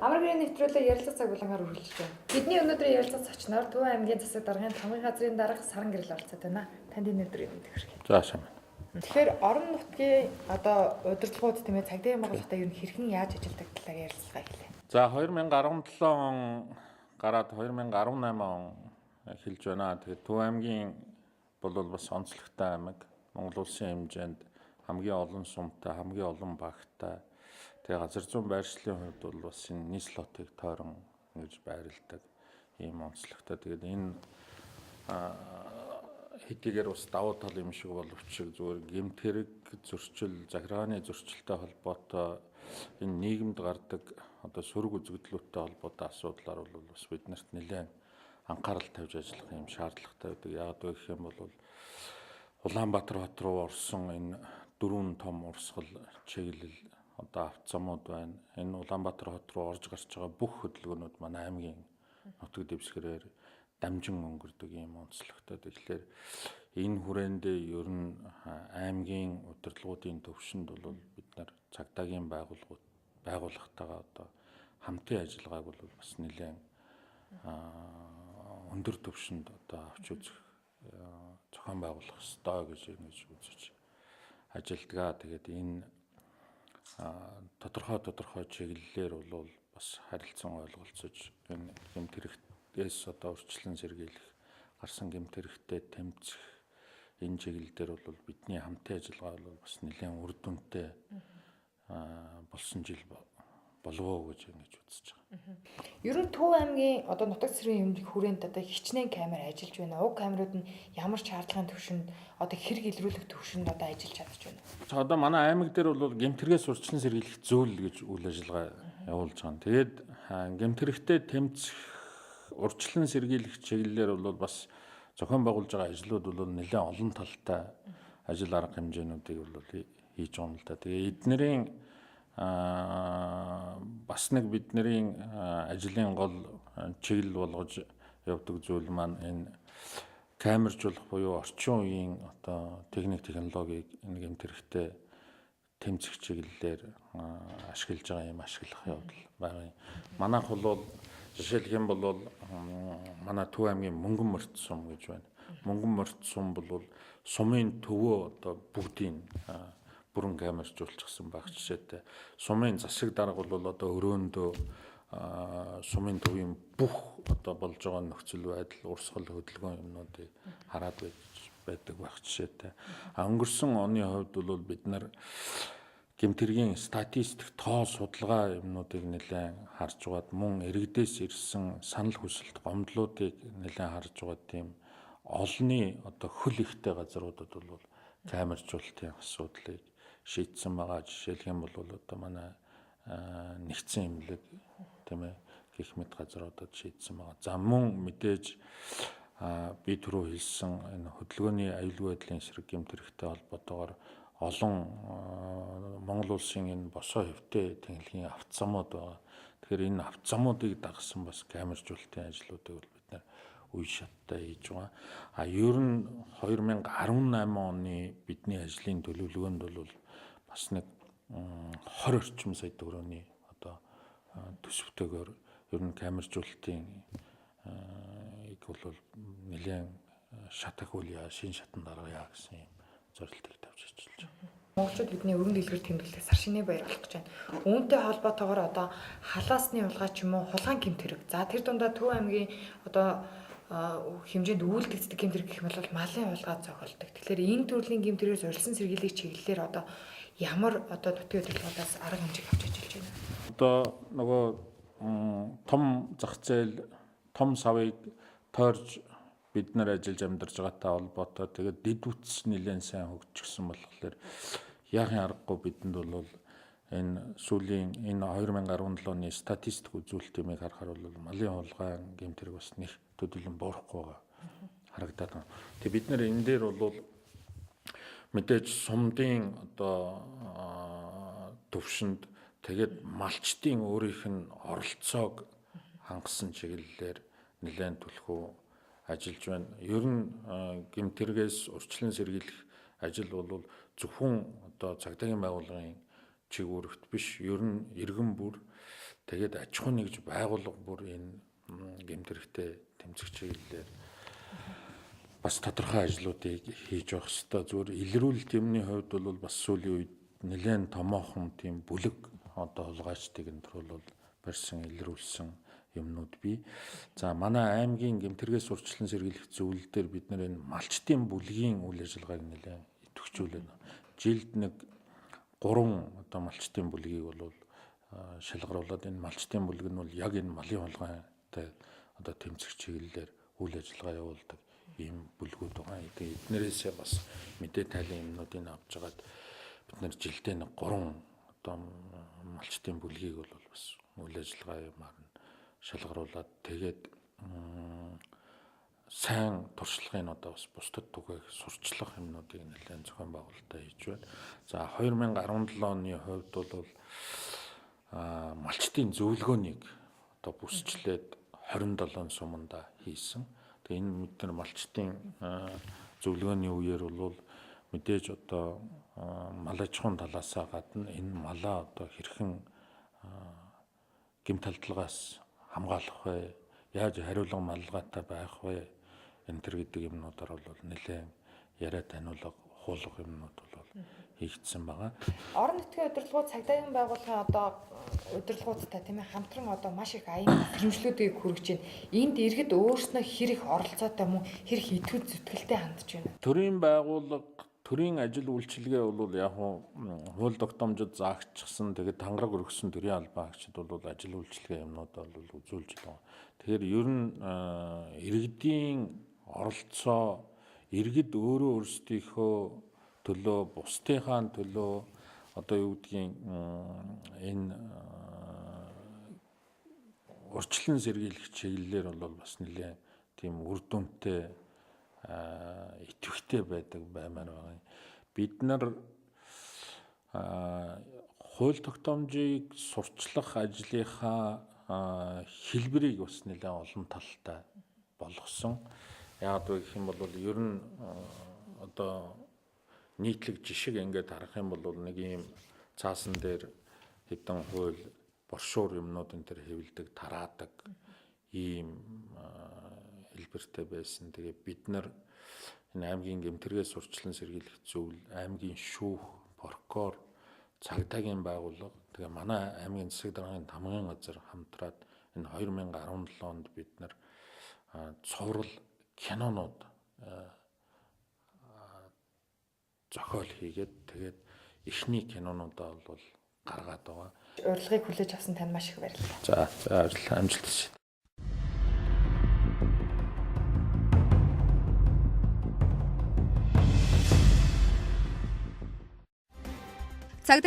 Амар гэрийн нэвтрүүлэг ярилцлага цаг булангаар үргэлжлэж байна. Бидний өнөөдрийн ярилцлага зочноор Төв аймгийн засаг даргын хамгийн газрын дарга Саран гэрэл оролцоод байна. Танд энэ өдрийн мэндийг хүргэе. За сайн байна. Тэгэхээр орон нутгийн одоо удирдлагууд тийм ээ цагдаагийн байгууллагатай ер нь хэрхэн яаж ажилладаг талаар ярилцлага хийлээ. За 2017 он гараад 2018 он эхэлж байна. Тэгээд Төв аймгийн бол бас онцлогтой аймаг. Монгол улсын хэмжээнд хамгийн олон сумтай, хамгийн олон багтай. Тэгээ газар зүйн байршлын хувьд бол бас энэ нийслэлотыг тойрон ингэж байрладаг ийм онцлогтой. Тэгээд энэ хэдийгээр бас давуу тал юм шиг боловч зүгээр гэмт хэрэг зөрчил, захиргааны зөрчилтэй холбоотой энэ нийгэмд гардаг одоо сөрөг үзэгдлүүдтэй холбоотой асуудлаар бол бас биднэрт нэлээд анхаарал тавьж ажиллах юм шаардлагатай байдаг. Яг гэх юм бол Улаанбаатар хот руу орсон энэ дөрвөн том урсгал чиглэл одоо автозамууд байна. Энэ Улаанбаатар хот руу орж гарч байгаа бүх хөдөлгөөнүүд манай аймгийн нутаг дэвсгэрээр дамжин өнгөрдөг юм онцлогтой. Тэгэхээр энэ хүрээндээ ер нь аймгийн удирдлагуудын төвшөнд бол бид нар цагдаагийн байгууллагатайгаа одоо хамтын ажиллагааг бол бас нэлээд өндөр төвшөнд одоо авч үзэх зохион байгуулах ёстой гэж ингэж үзэж ажилдгаа. Тэгээд энэ тодорхой чиглэлээр бол бас харилцан ойлголцож энэ гэмт хэрэгтээс одоо урьдчилан сэргийлэх, гарсан гэмт хэрэгтээ тэмцэх энэ чиглэлээр бол бидний хамтын ажиллагаа бол бас нэлээд үр дүнтэй болсон жил болов гэж ингэж үзэж байгаа. Ер нь Төв аймгийн одоо нутаг цэцэрлэгийн юмны хүрээнд одоо хичнээн камер ажиллаж байна. Уг камерууд нь ямар ч шаардлагын төвшөнд одоо хэрэг илрүүлэх төвшөнд одоо ажиллаж чадж байна. Одоо манай аймаг дээр бол гэмт хэрэгээс урьдчилан сэргийлэх зөвлөл гэж үйл ажиллагаа явуулж байгаа. Тэгээд гэмт хэрэгтээ тэмцэх, урьдчилан сэргийлэх чиглэлээр бол бас зохион байгуулж байгаа ажлууд бол нэлээд олон талтай ажил арга хэмжээнүүдийг бол хийж байгаа юм л да. Тэгээ эднэрийн бас нэг бидний ажлын гол чиглэл болгож явдаг зүйл маань энэ камержуулах буюу орчин үеийн одоо техник технологиг энэ гэмт хэрэгтээ тэмцэх чиглэлээр ашиглаж байгаа юм ашиглах явдал байгаа юм. Манайх бол жишээлх юм бол манай Төв аймгийн Мөнгөн мөрт сум гэж байна. Мөнгөн мөрт сум бол сумын төвөө одоо бүгдийг бүрэн камержуулчихсан байх жишээтэй. Сумын засаг дарга бол одоо өрөөндөө сумын төвийн бүх одоо болж байгаа нөхцөл байдал, урсгал хөдөлгөөн юмнуудыг хараад байдаг байх жишээтэй. Өнгөрсөн оны хувьд бол бид нар гэмт хэргийн статистик тоо судалгаа юмнуудыг нэлээд харж байгаад мөн иргэдээс ирсэн санал хүсэлт гомдлуудыг нэлээд харж байгаа тийм олонний одоо хөл ихтэй газруудад бол камержуулалтын асуудлыг шийдсэн байгаа. Жишээлх юм бол одоо манай нэгдсэн эмнэлэг тийм ээ гэх мэт газруудад шийдсэн байгаа. За мөн мэдээж би түрүү хэлсэн энэ хөдөлгөөний аюулгүй байдлын эсрэг гэмт хэрэгтэй холбоотойгоор олон Монгол улсын энэ босоо хэвтэй тэнхлэгийн автозамууд байгаа. Тэгэхээр энэ автозамуудыг дагсан бас камержуулалтын ажлуудыг бол бид нар үе шаттай хийж байгаа. Ер нь 2018 оны бидний ажлын төлөвлөгөөнд бол бас нэг 20 орчим сая төгрөгийн одоо төсөвтэйгээр ер нь камержуулалтын бол нэлээд шатах үйл шин шатан даргая гэсэн юм зорилтыг тавьж ажиллаж байгаа. Монголчууд бидний өргөн дэлгэр тэмдэглэлээ сар шинэ баяр болох гэж байна. Үүнтэй холбоотойгоор одоо халаасны улгаа ч юм уу хулгайн гэмт хэрэг. За тэр дундаа Төв аймгийн одоо хэмжээнд үйлдэгддэг гэмт хэрэг гэх юм бол малын улгаа зохиолдог. Тэгэхээр энэ төрлийн гэмт хэрэгээс урьдчилан сэргийлэх чиглэлээр одоо ямар одоо нутгийн удирдлагуудаас арга хэмжээг авч ажиллаж байна. Одоо нөгөө том зах зээл, том савыг тойрж бид нар ажиллаж амьдарч байгаатай холбоотой тэгээд дэд үтс нэлээд сайн хөгжчихсөн болохоор яахын аргагүй бидэнд бол энэ сүүлийн энэ 2017 оны статистик үзүүлэлтийг харахаар бол малын хулгай гэмт хэрэг бас нэг төдийлөн буурахгүй байгаа харагдаад байна. Тэгээд бид нар энэ дээр бол мэдээж сумдын одоо төвшөнд тэгээд малчдын өөрийнх нь оролцоог хангасан чиглэлээр нэлээд түлхүү ажиллаж байна. Ер нь гэмт хэрэгээс урьдчилан сэргийлэх ажил бол зөвхөн одоо цагдаагийн байгууллагын чиг үүрэгт биш, ер нь иргэн бүр Тэгээд аж ахуй нэгж байгууллага бүр энэ гэмтэрхтэй тэмцэх чиглэлээр бас тодорхой ажлуудыг хийж явах хэрэгтэй. Зүгээр илрүүлэлт юмны хувьд бол бас сүүлийн үед нэлээд томоохон тийм бүлэг одоо хулгайчдыг энэ төр бол барьсан илрүүлсэн юмнууд бий. За манай аймгийн гэмтэргээс урьдчилан сэргийлэх зөвлөл дээр бид нэр энэ малчтын бүлгийн үйл ажиллагааг нэлээд идэвхжүүлнэ. Жилд нэг 3 одоо малчтын бүлгийг бол шалгаруулад энэ малчтын бүлэг нь бол яг энэ малын хулгайтай одоо тэмцэх чиглэлээр үйл ажиллагаа явуулдаг ийм бүлгүүд байгаа. Тэгээд эднэрээсээ бас мэдээ тайлан юмнуудыг авч жагаад бид нар жилдээ нэг 3 одоо малчтын бүлгийг бол бас үйл ажиллагаа юмар нь шалгаруулад тэгээд сайн туршлагын одоо бас бусдад түгээх сурчлах юмнуудыг нэлээд зохион байгуулалтаа хийж байна. За 2017 оны хувьд бол малчтын зөвлөгөөнийг одоо бүсчлээд 27 суманда хийсэн. Тэгээ энэ мэднэр малчтын зөвлөгөөний үеэр бол мэдээж одоо мал аж ахуйн талаасаа гадна энэ малаа одоо хэрхэн гэмт талдлагаас хамгаалах вэ? Яаж хариулга малгайтай байх вэ? Энэ төр гэдэг юмнуудаар бол нэлээд яриа таниулга хуулах юмнууд бол хийгдсэн байгаа. Орон нутгийн удирдлагууд цагдаагийн байгууллагын одоо удирдлагуудтай тийм ээ хамтран одоо маш их аян хэмжлүүдийг хүргэж байна. Энд иргэд өөрснөө хэр их оролцоотой мөн хэр их идэвхтэй зүтгэлтэй хандж байна. Төрийн байгууллага төрийн ажил үйлчилгээ бол яг хууль тогтоомжид заагдчихсан тэгээд тангараг өргөсөн төрийн албаагчид бол ажил үйлчилгээ юмнуудаа бол үзүүлж байна. Тэгэхээр ер нь иргэдийн оролцоо иргэд өөрөө өөрсдийнхөө төлөө бусдынхаа төлөө одоо юу гэдгийг энэ урьдчилан сэргийлэх чиглэлээр бол бас нэлээд тийм үр дүнтэй идэвхтэй байдаг баймаар байгаа. Бид нар хууль тогтоомжийг сурчлах ажлынхаа хэлбэрийг бас нэлээд олон талтай болгосон. Яг гэх юм бол ер нь одоо нийтлэг жишг ингээд харах юм бол нэг ийм цаасан дээр хэдэн хууль боршуур юмнууд энэ төр хэвлдэг тараадаг ийм хэлбэртэй байсан. Тэгээ бид нар энэ аймгийн гэмтэргээс урьдчилан сэргийлэх зөвлөл аймгийн шүүх, прокурор, цагдаагийн байгууллага тэгээ манай аймгийн засаг даргын тамгын газар хамтраад энэ 2017 онд бид нар цуврал кинонууд зохиол хийгээд тэгээд эхний кинонуудаа бол гаргаад байгаа. Урилгыг хүлээж авсан танд маш их баярлалаа. За баярлалаа. Амжилт хүсье.